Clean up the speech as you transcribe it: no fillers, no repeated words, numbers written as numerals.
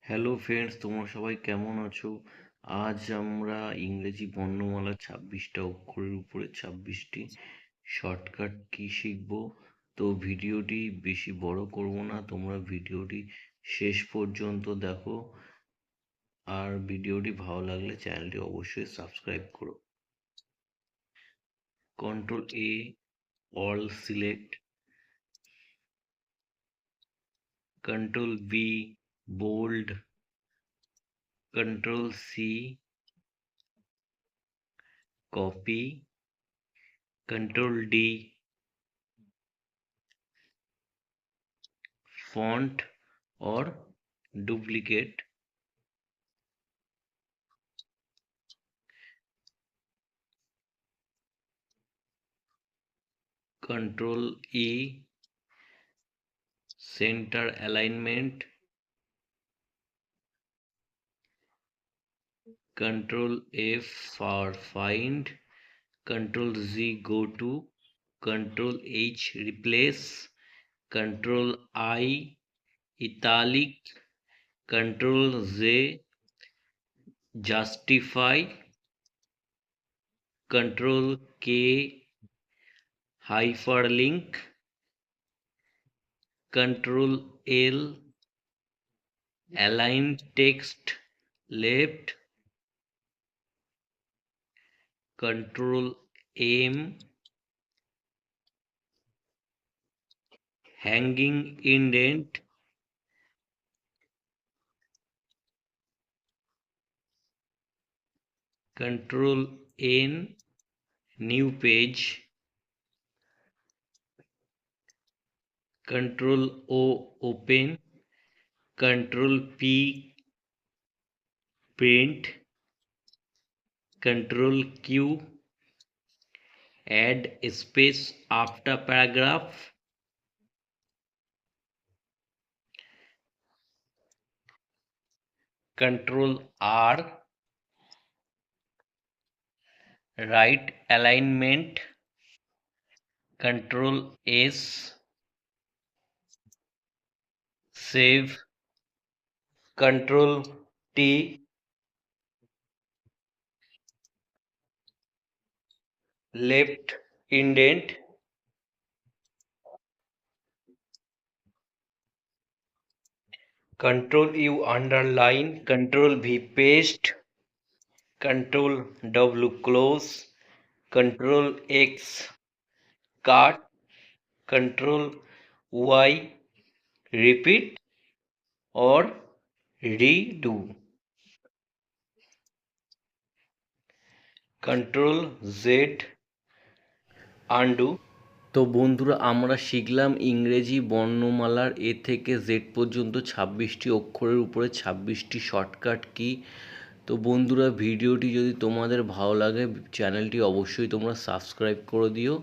Hello friends, তোমরা সবাই কেমন আছো? আজ আমরা ইংরেজি বর্ণমালা 26টা অক্ষরের উপরে 26টি শর্টকাট কি শিখব। তো ভিডিওটি বেশি বড় করব না, তোমরা ভিডিওটি শেষ পর্যন্ত দেখো। আর ভিডিওটি ভালো লাগলে চ্যানেলটি অবশ্যই সাবস্ক্রাইব করো। Control A, all select. Control B, bold. Control C, copy. Control D, font or duplicate. Control E, center alignment. Control F for find. Control Z go to. Control H replace. Control I italic. Control Z justify. Control K hyperlink. Control L align text left. Control M hanging indent. Control N new page. Control O open. Control P print. Control Q add space after paragraph. Control R right alignment. Control S save. Control T left indent. Control U underline. Control V paste. Control W close. Control X cut. Control Y repeat or redo. Control Z undo. তো বন্ধুরা, আমরা শিখলাম ইংরেজি বর্ণমালার এ থেকে Z পর্যন্ত 26টি অক্ষরের উপরে 26টি shortcut key. তো বন্ধুরা, ভিডিওটি যদি তোমাদের ভালো লাগে চ্যানেলটি অবশ্যই তোমরা সাবস্ক্রাইব করে দিও।